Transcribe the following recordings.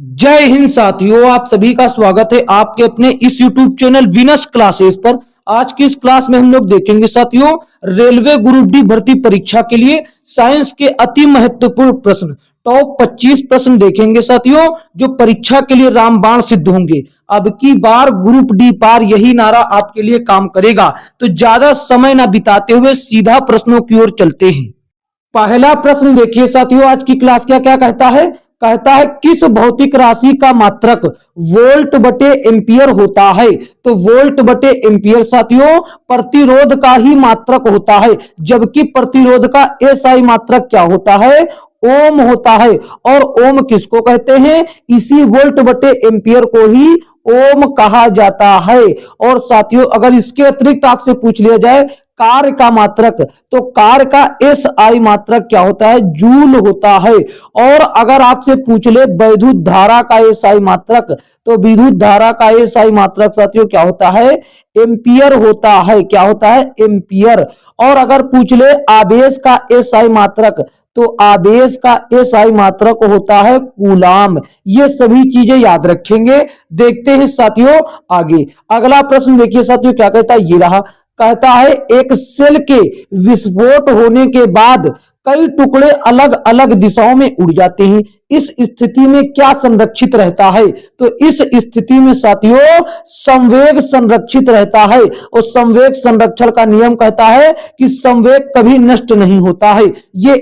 जय हिंद साथियों, आप सभी का स्वागत है आपके अपने इस YouTube चैनल विनस क्लासेस पर। आज की इस क्लास में हम लोग देखेंगे साथियों, रेलवे ग्रुप डी भर्ती परीक्षा के लिए साइंस के अति महत्वपूर्ण प्रश्न, टॉप 25 प्रश्न देखेंगे साथियों, जो परीक्षा के लिए रामबाण सिद्ध होंगे। अब की बार ग्रुप डी पार, यही नारा आपके लिए काम करेगा। तो ज्यादा समय ना बिताते हुए सीधा प्रश्नों की ओर चलते हैं। पहला प्रश्न देखिए साथियों, आज की क्लास क्या कहता है किस भौतिक राशि का मात्रक वोल्ट बटे एम्पियर होता है। तो वोल्ट बटे एम्पियर साथियों प्रतिरोध का ही मात्रक होता है, जबकि प्रतिरोध का एसआई मात्रक क्या होता है, ओम होता है। और ओम किसको कहते हैं, इसी वोल्ट बटे एम्पियर को ही ओम कहा जाता है। और साथियों अगर इसके अतिरिक्त आपसे पूछ लिया जाए कार्य का मात्रक, तो कार्य का एस आई मात्रक क्या होता है, जूल होता है। और अगर आपसे पूछ ले वैद्युत धारा का एस आई मात्रक, तो विद्युत धारा का एस आई मात्रक साथियों क्या होता है, एम्पियर होता है। क्या होता है, एम्पियर। और अगर पूछ ले आवेश का एस आई मात्रक, तो आवेश का एसआई मात्रक होता है कूलाम। ये सभी चीजें याद रखेंगे। देखते हैं साथियों आगे। अगला प्रश्न देखिए साथियों, क्या कहता है, ये रहा। कहता है एक सेल के विस्फोट होने के बाद कई टुकड़े अलग अलग दिशाओं में उड़ जाते हैं। इस स्थिति में क्या संरक्षित रहता है। तो इस स्थिति में साथियों संवेग संरक्षित रहता है। और संवेग संरक्षण का नियम कहता है कि संवेग कभी नष्ट नहीं होता है, ये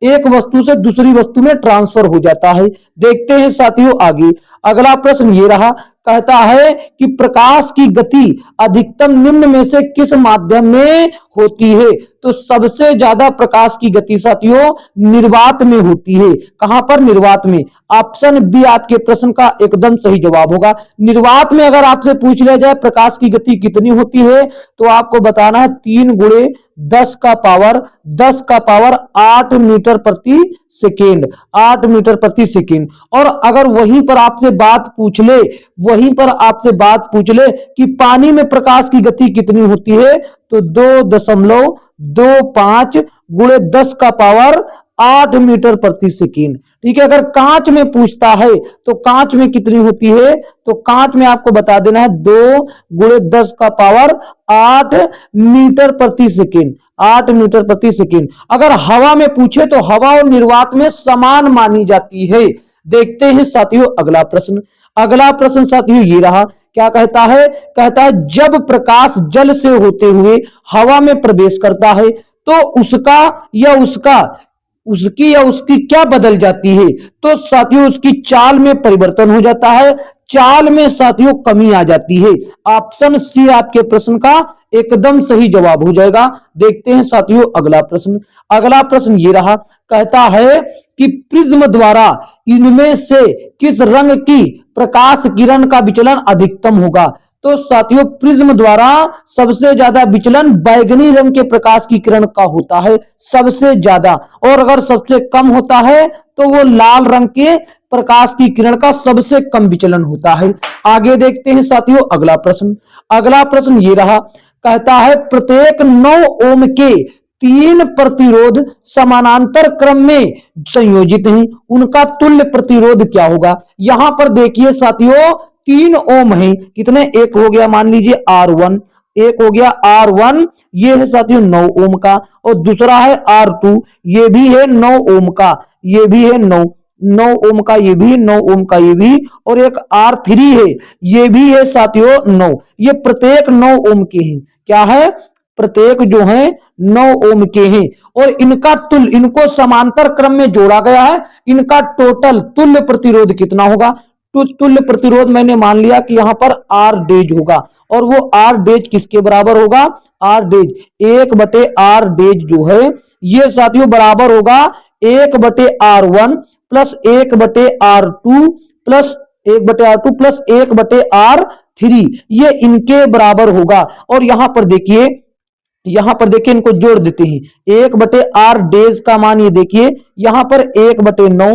एक वस्तु से दूसरी वस्तु में ट्रांसफर हो जाता है। देखते हैं साथियों आगे। अगला प्रश्न ये रहा। कहता है कि प्रकाश की गति अधिकतम निम्न में से किस माध्यम में होती है। तो सबसे ज्यादा प्रकाश की गति साथियों निर्वात में होती है। कहां पर, निर्वात में। ऑप्शन बी आपके प्रश्न का एकदम सही जवाब होगा। निर्वात में अगर आपसे पूछ लिया जाए प्रकाश की गति कितनी होती है, तो आपको बताना है 3 गुणे 10 का पावर 8 मीटर प्रति सेकेंड, 8 मीटर प्रति सेकेंड। और अगर वहीं पर आपसे बात पूछ ले कि पानी में प्रकाश की गति कितनी होती है, तो 2.25 गुणे 10 का पावर 8 मीटर प्रति सेकेंड। ठीक है। अगर कांच में पूछता है तो कांच में कितनी होती है, तो कांच में आपको बता देना है 2 गुणे 10 का पावर 8 मीटर प्रति सेकेंड, 8 मीटर प्रति सेकेंड। अगर हवा में पूछे तो हवा और निर्वात में समान मानी जाती है। देखते हैं साथियों अगला प्रश्न। अगला प्रश्न साथियों ये रहा। क्या कहता है, जब प्रकाश जल से होते हुए हवा में प्रवेश करता है तो उसकी क्या बदल जाती है। तो साथियों उसकी चाल में परिवर्तन हो जाता है, चाल में साथियों कमी आ जाती है। ऑप्शन सी आपके प्रश्न का एकदम सही जवाब हो जाएगा। देखते हैं साथियों अगला प्रश्न। अगला प्रश्न ये रहा। कहता है कि प्रिज्म द्वारा इनमें से किस रंग की प्रकाश किरण का विचलन अधिकतम होगा। तो साथियों प्रिज्म द्वारा सबसे ज्यादा विचलन बैगनी रंग के प्रकाश की किरण का होता है, सबसे ज्यादा। और अगर सबसे कम होता है तो वो लाल रंग के प्रकाश की किरण का सबसे कम विचलन होता है। आगे देखते हैं साथियों अगला प्रश्न। अगला प्रश्न ये रहा। कहता है प्रत्येक 9 ओम के 3 प्रतिरोध समानांतर क्रम में संयोजित हैं, उनका तुल्य प्रतिरोध क्या होगा। यहां पर देखिए साथियों 3 ओम है, कितने, एक हो गया मान लीजिए R1, एक हो गया R1, ये है साथियों 9 ओम का। और दूसरा है R2, ये भी है 9 ओम का, ये भी है 9 ओम का, ये भी 9 ओम का, ये भी। और एक R3 है, ये भी है साथियों 9। ये प्रत्येक 9 ओम के हैं। क्या है, प्रत्येक जो है 9 ओम के हैं। और इनको समांतर क्रम में जोड़ा गया है। इनका टोटल तुल्य प्रतिरोध कितना होगा। तुल्य प्रतिरोध मैंने मान लिया कि यहां पर R डेज होगा। और वो R डेज किसके बराबर होगा, R डेज 1/R डेज जो है ये साथियों बराबर होगा 1/R1 plus 1/R2 plus 1/R3, ये इनके बराबर होगा। और यहां पर देखिए इनको जोड़ देते हैं। 1/R डेज का मान ये देखिए यहां पर 1/9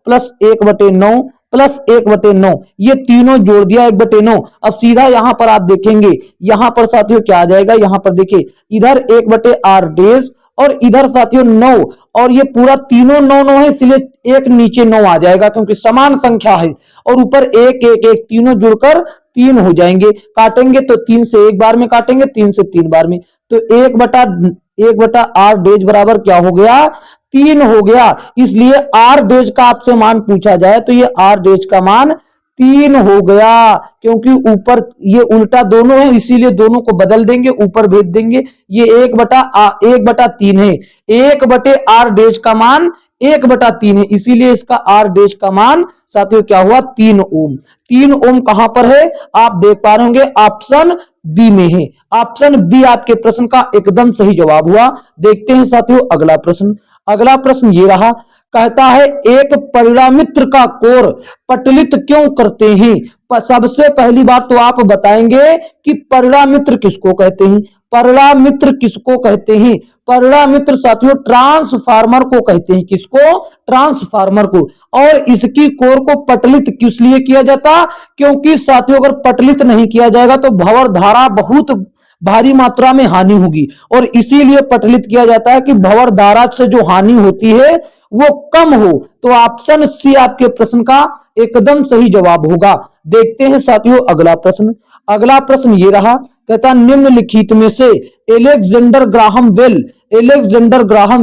प्लस 1/9 प्लस 1/9, ये तीनों जोड़ दिया 1/9। अब सीधा यहां पर आप देखेंगे, यहां पर साथियों क्या आ जाएगा, यहां पर देखिए इधर 1/R डेज और इधर साथियों 9, और ये पूरा तीनों 9 9 है, इसलिए एक नीचे 9 आ जाएगा क्योंकि समान संख्या है, और ऊपर 1 1 1 तीनों जुड़कर 3 हो जाएंगे। काटेंगे तो 3 से 1 बार में काटेंगे, 3 से 3 बार में, तो 1/8 डेज बराबर क्या हो गया, 3 हो गया। इसलिए आर डेज का आपसे मान पूछा जाए तो ये आर डेज का मान 3 हो गया, क्योंकि ऊपर ये उल्टा दोनों है, इसीलिए दोनों को बदल देंगे, ऊपर भेज देंगे। ये 1/3 है, 1/r डेज का मान 1/3 है, इसीलिए इसका आर डेज का मान साथियों क्या हुआ, 3 ओम। 3 ओम कहां पर है, आप देख पा रहे होंगे ऑप्शन बी में है। ऑप्शन बी आपके प्रश्न का एकदम सही जवाब हुआ। देखते हैं साथियों अगला प्रश्न। अगला प्रश्न ये रहा, कहता है एक परिणामित्र का कोर पटलित क्यों करते हैं। सबसे पहली बात तो आप बताएंगे कि परिणामित्र किसको कहते हैं। परिणामित्र किसको कहते हैं, परिणामित्र साथियों ट्रांसफार्मर को कहते हैं। किसको, ट्रांसफार्मर को। और इसकी कोर को पटलित किस लिए किया जाता, क्योंकि साथियों अगर पटलित नहीं किया जाएगा तो भंवर धारा बहुत भारी मात्रा में हानि होगी, और इसीलिए पटलित किया जाता है कि भंवर धारा से जो हानि होती है वो कम हो। तो ऑप्शन सी आपके प्रश्न का एकदम सही जवाब होगा। देखते हैं साथियों अगला प्रश्न। अगला प्रश्न ये रहा, कहता निम्नलिखित में से एलेक्जेंडर ग्राहम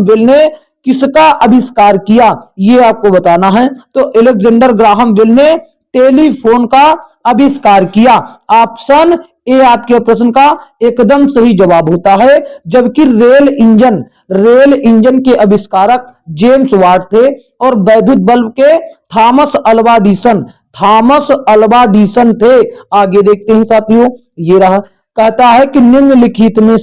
बेल ने किसका आविष्कार किया, ये आपको बताना है। तो एलेक्जेंडर ग्राहम बेल ने टेलीफोन का आविष्कार किया। ऑप्शन ए आपके प्रश्न का एकदम सही जवाब होता है। जबकि रेल इंजन के आविष्कारक जेम्स वाट थे, और वैद्युत बल्ब के थॉमस अल्वा एडिसन थे। आगे देखते हैं साथियों, ये रहा, कहता है कि निम्नलिखित में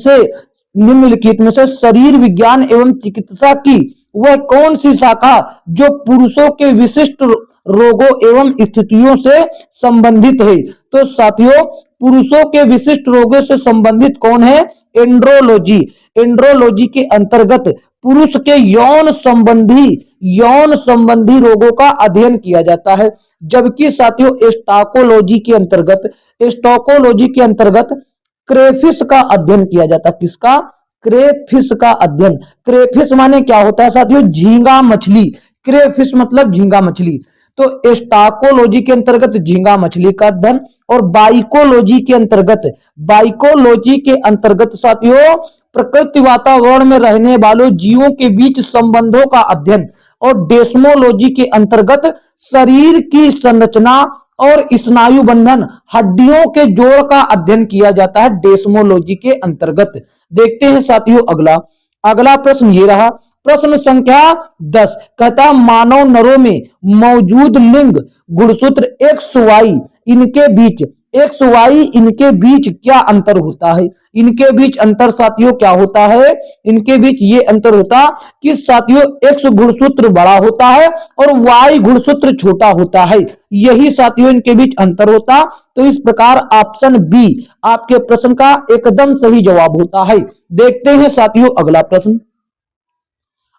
से शरीर विज्ञान एवं चिकित्सा की वह कौन सी शाखा जो पुरुषों के विशिष्ट रोगों एवं स्थितियों से संबंधित है। तो साथियों पुरुषों के विशिष्ट रोगों से संबंधित कौन है, एंड्रोलॉजी के अंतर्गत पुरुष के यौन संबंधी रोगों का अध्ययन किया जाता है। जबकि साथियों स्टोकोलॉजी के अंतर्गत क्रेफिस का अध्ययन किया जाता है। किसका, क्रेफिस का अध्ययन। क्रेफिस माने क्या होता है साथियों, झींगा मछली। क्रेफिस मतलब झींगा मछली। तो स्टोकोलॉजी के अंतर्गत झींगा मछली का अध्ययन, और बाइकोलॉजी के अंतर्गत साथियों प्रकृति वातावरण में रहने वालों जीवों के बीच संबंधों का अध्ययन, और डेस्मोलॉजी के अंतर्गत शरीर की संरचना और स्नायु बंधन हड्डियों के जोड़ का अध्ययन किया जाता है डेस्मोलॉजी के अंतर्गत। देखते हैं साथियों अगला प्रश्न ये रहा, प्रश्न संख्या 10, कहता मानव नरों में मौजूद लिंग गुणसूत्र XY इनके बीच क्या अंतर होता है। इनके बीच अंतर साथियों क्या होता है, इनके बीच ये अंतर होता कि साथियों X गुणसूत्र बड़ा होता है और Y गुणसूत्र छोटा होता है। यही साथियों इनके बीच अंतर होता। तो इस प्रकार ऑप्शन बी आपके प्रश्न का एकदम सही जवाब होता है। देखते हैं साथियों अगला प्रश्न।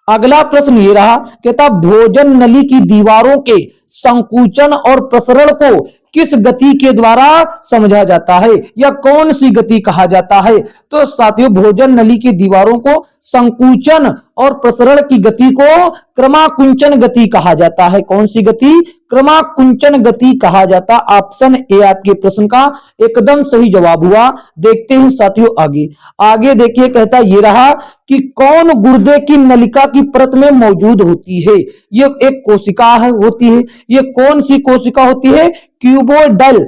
अगला प्रश्न ये रहा, कहता भोजन नली की दीवारों के संकुचन और प्रसरण को किस गति के द्वारा समझा जाता है, या कौन सी गति कहा जाता है। तो साथियों भोजन नली की दीवारों को संकुचन और प्रसरण की गति को क्रमाकुंचन गति कहा जाता है। कौन सी गति, क्रमाकुंचन गति कहा जाता। ऑप्शन ए आपके प्रश्न का एकदम सही जवाब हुआ। देखते हैं साथियों आगे देखिए, कहता ये रहा कि कौन गुर्दे की नलिका की परत में मौजूद होती है। ये एक कोशिका होती है। ये कौन सी कोशिका होती है, क्यूबोइडल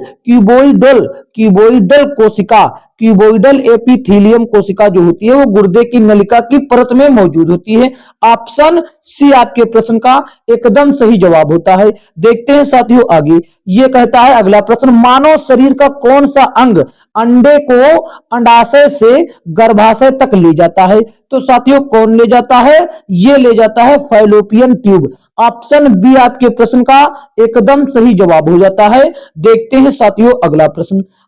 कोशिका, क्यूबोइडल एपिथेलियम कोशिका जो होती है वो गुर्दे की नलिका की परत में मौजूद होती है। ऑप्शन सी आपके प्रश्न का एकदम सही जवाब होता है। देखते हैं साथियों आगे, ये कहता है अगला प्रश्न, मानव शरीर का कौन सा अंग अंडे को अंडाशय से गर्भाशय तक ले जाता है। तो साथियों कौन ले जाता है, ये ले जाता है फैलोपियन ट्यूब। ऑप्शन बी आपके प्रश्न का एकदम सही जवाब हो जाता है। देखते हैं साथियों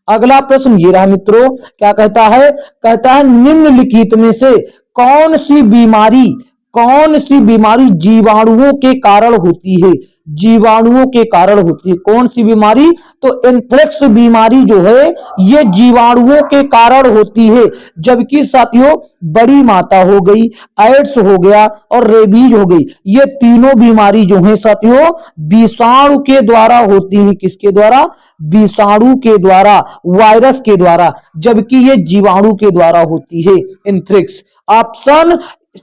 अगला प्रश्न ये रहा मित्रों, क्या कहता है, कहता है निम्नलिखित में से कौन सी बीमारी कौन सी बीमारी जीवाणुओं के कारण होती है? जीवाणुओं के कारण होती है कौन सी बीमारी? तो एंथ्रेक्स बीमारी जो है ये जीवाणुओं के कारण होती है। जबकि साथियों बड़ी माता हो गई, एड्स हो गया और रेबीज हो गई, ये तीनों बीमारी जो है साथियों विषाणु के द्वारा होती है। किसके द्वारा? विषाणु के द्वारा, वायरस के द्वारा, जबकि ये जीवाणु के द्वारा होती है एंथ्रेक्स। ऑप्शन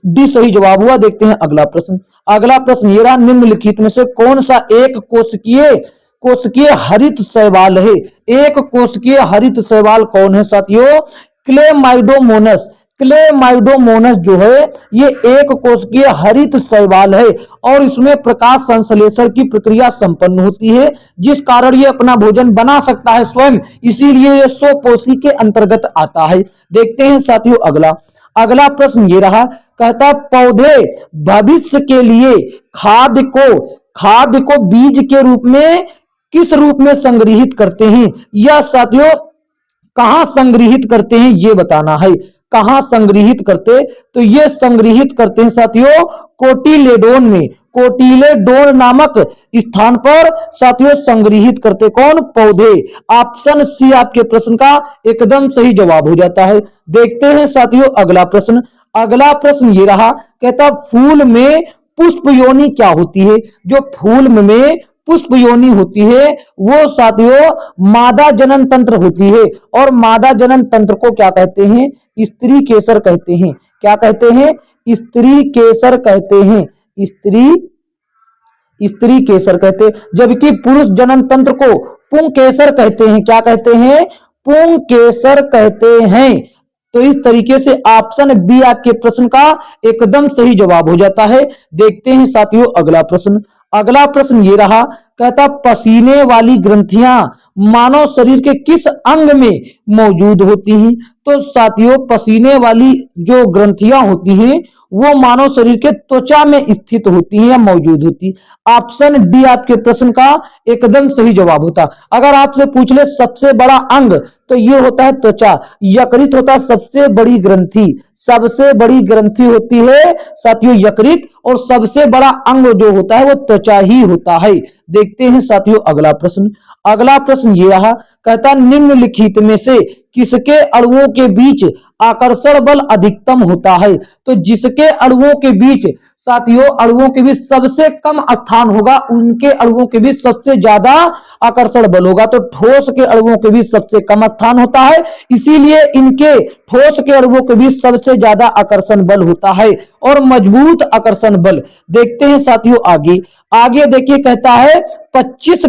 डी सही जवाब हुआ। देखते हैं अगला प्रश्न। अगला प्रश्न ये रहा, निम्नलिखित में से कौन सा एक कोशिकीय हरित शैवाल है? एक कोशिकीय हरित शैवाल कौन है साथियों? क्लेमाइडोमोनस। क्लेमाइडोमोनस जो है ये एक कोशिकीय हरित शैवाल है और इसमें प्रकाश संश्लेषण की प्रक्रिया संपन्न होती है, जिस कारण ये अपना भोजन बना सकता है स्वयं, इसीलिए ये स्वपोषी के अंतर्गत आता है। देखते हैं साथियों अगला प्रश्न ये रहा, कहता पौधे भविष्य के लिए खाद्य को बीज के रूप में किस रूप में संग्रहित करते हैं? या साथियों कहां संग्रहित करते हैं ये बताना है। कहां संग्रहित करते? तो ये संग्रहित करते हैं साथियों कोटिलेडोन में। कोटिलेडोन नामक स्थान पर साथियों संग्रहित करते कौन? पौधे। ऑप्शन सी आपके प्रश्न का एकदम सही जवाब हो जाता है। देखते हैं साथियों अगला प्रश्न ये रहा, कहता फूल में पुष्प योनि क्या होती है? जो फूल में पुष्प योनि होती है वो साथियों मादा जनन तंत्र होती है और मादा जनन तंत्र को क्या कहते हैं? स्त्री केसर कहते हैं। क्या कहते हैं? स्त्री केसर कहते हैं। स्त्री केसर कहते हैं। जबकि पुरुष जनन तंत्र को पुंकेसर कहते हैं। क्या कहते हैं? पुंकेसर कहते हैं। तो इस तरीके से ऑप्शन बी आपके प्रश्न का एकदम सही जवाब हो जाता है। देखते हैं साथियों अगला प्रश्न ये रहा, कहता पसीने वाली ग्रंथियां मानव शरीर के किस अंग में मौजूद होती हैं? तो साथियों पसीने वाली जो ग्रंथियां होती हैं वो मानव शरीर के त्वचा में स्थित होती हैं या मौजूद होती। ऑप्शन डी आपके प्रश्न का एकदम सही जवाब होता। अगर आपसे पूछ ले सबसे बड़ा अंग तो ये होता है त्वचा। यकृत होता है सबसे बड़ी ग्रंथि। सबसे बड़ी ग्रंथि होती है साथियों यकृत और सबसे बड़ा अंग जो होता है वो त्वचा ही होता है। देखते हैं साथियों अगला प्रश्न ये रहा, कहता निम्नलिखित में से किसके अणुओं के बीच आकर्षण बल अधिकतम होता है? तो जिसके अणुओं के बीच साथियों अणुओं के बीच सबसे कम स्थान होगा उनके अणुओं के बीच सबसे ज्यादा आकर्षण बल होगा। तो ठोस के अणुओं के बीच सबसे कम स्थान होता है, इसीलिए इनके ठोस के अणुओं के बीच सबसे ज्यादा आकर्षण बल होता है और मजबूत आकर्षण बल। देखते हैं साथियों आगे देखिए, कहता है 25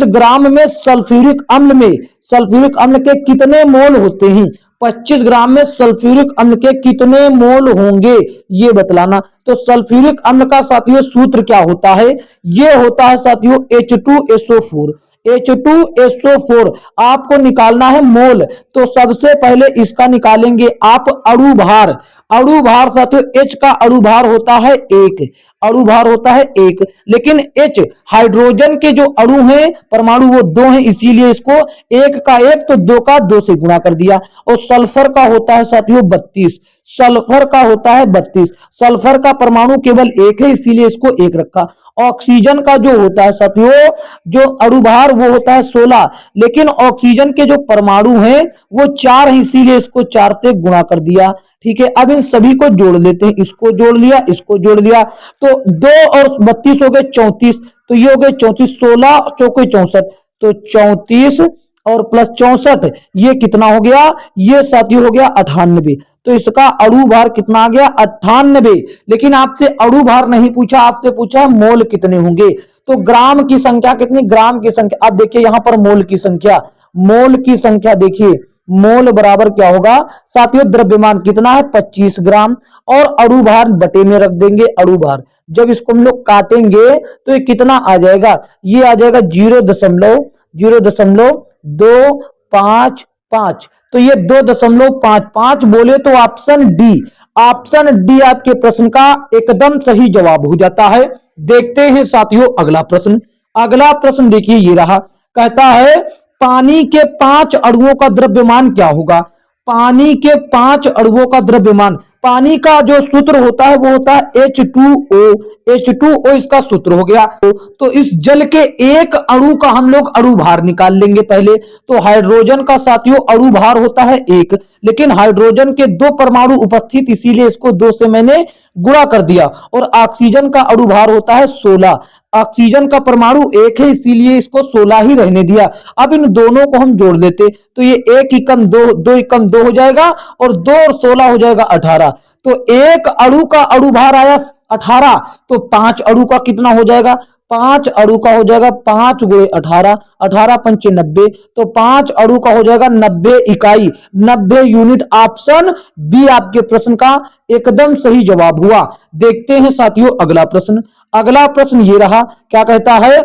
ग्राम में सल्फ्यूरिक अम्ल के कितने मोल होते हैं? 25 ग्राम में सल्फ्यूरिक अम्ल के कितने मोल होंगे ये बतलाना। तो सल्फ्यूरिक अम्ल का साथियों सूत्र क्या होता है? ये होता है साथियों H2SO4। H2SO4 आपको निकालना है मोल, तो सबसे पहले इसका निकालेंगे आप अणुभार। साथियों H का अणुभार होता है 1, लेकिन H हाइड्रोजन के जो अणु हैं परमाणु वो 2 हैं, इसीलिए इसको 1 का 1 तो 2 का 2 से गुणा कर दिया। और सल्फर का होता है साथियों 32। सल्फर का परमाणु केवल 1 है, इसीलिए इसको 1 रखा। ऑक्सीजन का जो होता है साथियों जो अणुभार वो होता है 16, लेकिन ऑक्सीजन के जो परमाणु हैं वो 4 है, इसीलिए इसको 4 से गुणा कर दिया। ठीक है, अब इन सभी को जोड़ लेते हैं। इसको जोड़ लिया तो 2 और 32 हो गए 34, तो ये हो गए 34, 16 चौके 64, तो 34 और प्लस 64 ये कितना हो गया? ये साथियों हो गया 98। तो इसका अणुभार कितना आ गया? 98। लेकिन आपसे अणुभार नहीं पूछा, आपसे पूछा मोल कितने होंगे। तो ग्राम की संख्या कितनी? ग्राम की संख्या आप देखिए यहां पर मोल की संख्या देखिए, मोल बराबर क्या होगा साथियों? द्रव्यमान कितना है? 25 ग्राम और अणुभार बटे में रख देंगे। अणुभार जब इसको हम लोग काटेंगे तो ये कितना आ जाएगा? ये आ जाएगा 0.255। तो ये 2.55 बोले तो ऑप्शन डी आपके प्रश्न का एकदम सही जवाब हो जाता है। देखते हैं साथियों अगला प्रश्न देखिए ये रहा, कहता है पानी के 5 अणुओं का द्रव्यमान क्या होगा? पानी के 5 अणुओं का द्रव्यमान पानी का जो सूत्र होता है वो होता है H2O। H2O इसका सूत्र हो गया। तो इस जल के एक अणु का हम लोग अणु भार निकाल लेंगे पहले। तो हाइड्रोजन का साथियों अणु भार होता है 1, लेकिन हाइड्रोजन के 2 परमाणु उपस्थित, इसीलिए इसको 2 से मैंने गुणा कर दिया। और ऑक्सीजन का अणु भार होता है 16। ऑक्सीजन का परमाणु 1 है, इसीलिए इसको 16 ही रहने दिया। अब इन दोनों को हम जोड़ लेते तो ये 1 एकम 2, 2 एकम 2 हो जाएगा, और 2 और 16 हो जाएगा 18। तो एक अणु का अणु भार आया 18, तो 5 अणु का कितना हो जाएगा? 5 अणु का हो जाएगा 5 गुणे 18, 18 पंचे 90, तो 5 अणु का हो जाएगा 90 इकाई, 90 यूनिट। ऑप्शन बी आपके प्रश्न का एकदम सही जवाब हुआ। देखते हैं साथियों अगला प्रश्न। अगला प्रश्न ये रहा, क्या कहता है?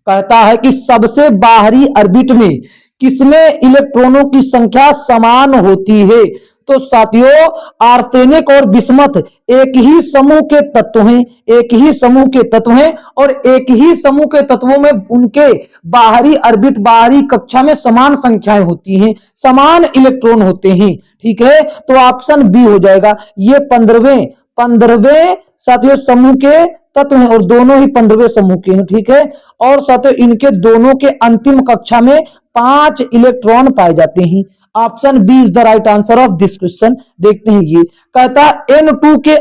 कहता है कि सबसे बाहरी ऑर्बिट में किसमें इलेक्ट्रॉनों की संख्या समान होती है? तो साथियों आर्सेनिक और बिस्मथ एक ही समूह के तत्व हैं, एक ही समूह के तत्व हैं, और एक ही समूह के तत्वों में उनके बाहरी ऑर्बिट, बाहरी कक्षा में समान संख्याएं होती हैं, समान इलेक्ट्रॉन होते हैं। ठीक है, तो ऑप्शन बी हो जाएगा। ये 15वें साथियों समूह के तत्व हैं, और दोनों ही 15वें समूह के हैं। ठीक है, और साथियों इनके दोनों के अंतिम कक्षा में 5 इलेक्ट्रॉन पाए जाते हैं। Option B is the right answer of this question. देखते हैं, ये कहता है N2 के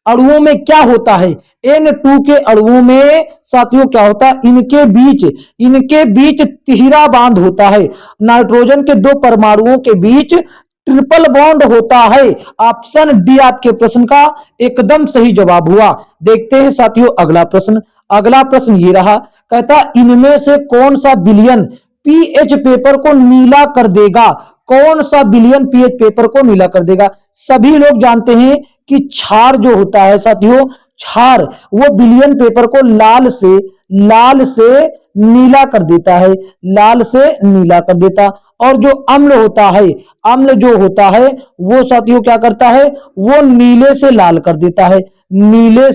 अणुओं में क्या होता है? N2 के अणुओं में साथियों क्या होता है? इनके बीच तिहरा बांध होता है। नाइट्रोजन के 2 परमाणुओं के बीच ट्रिपल बॉन्ड होता है। ऑप्शन डी आपके प्रश्न का एकदम सही जवाब हुआ। देखते हैं साथियों अगला प्रश्न। अगला प्रश्न ये रहा, कहता इनमें से कौन सा विलयन पीएच पेपर को नीला कर देगा? कौन सा विलयन पीएच पेपर को नीला कर देगा? सभी लोग जानते हैं कि क्षार जो होता है साथियों, क्षार वो विलयन पेपर को लाल से नीला कर देता है, लाल से नीला कर देता। और जो अम्ल होता है, अम्ल जो होता है वो साथियों क्या करता है? वो नीले से लाल कर देता है, नीले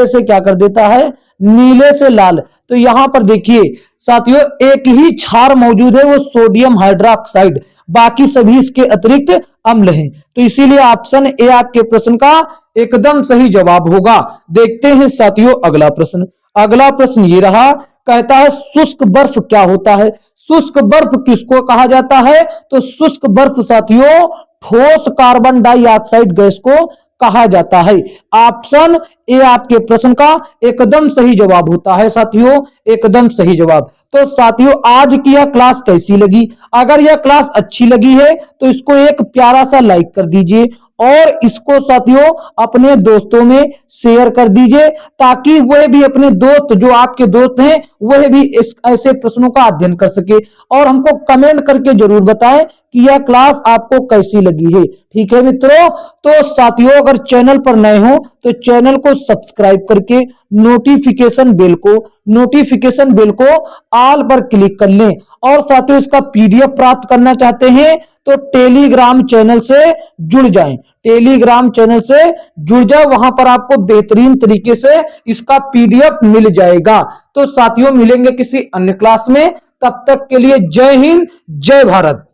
से क्या कर देता है? नीले से लाल। तो यहां पर देखिए साथियों एक ही क्षार मौजूद है, वो सोडियम हाइड्रोक्साइड, बाकी सभी इसके अतिरिक्त अम्ल हैं। तो इसीलिए ऑप्शन ए आपके प्रश्न का एकदम सही जवाब होगा। देखते हैं साथियों अगला प्रश्न। अगला प्रश्न ये रहा, कहता है शुष्क बर्फ क्या होता है? शुष्क बर्फ किसको कहा जाता है? तो शुष्क बर्फ साथियों ठोस कार्बन डाइऑक्साइड गैस को कहा जाता है। ऑप्शन ए आपके प्रश्न का एकदम सही जवाब होता है साथियों, एकदम सही जवाब। तो साथियों आज की यह क्लास कैसी लगी? अगर यह क्लास अच्छी लगी है तो इसको एक प्यारा सा लाइक कर दीजिए, और इसको साथियों अपने दोस्तों में शेयर कर दीजिए, ताकि वह भी अपने दोस्त जो आपके दोस्त हैं वह भी इस ऐसे प्रश्नों का अध्ययन कर सके। और हमको कमेंट करके जरूर बताएं कि यह क्लास आपको कैसी लगी है। ठीक है मित्रों, तो साथियों अगर चैनल पर नए हो तो चैनल को सब्सक्राइब करके नोटिफिकेशन बेल को ऑल पर क्लिक कर लें। और साथियों इसका पीडीएफ प्राप्त करना चाहते हैं तो टेलीग्राम चैनल से जुड़ जाएं, वहां पर आपको बेहतरीन तरीके से इसका पीडीएफ मिल जाएगा। तो साथियों मिलेंगे किसी अन्य क्लास में, तब तक के लिए जय हिंद, जय भारत।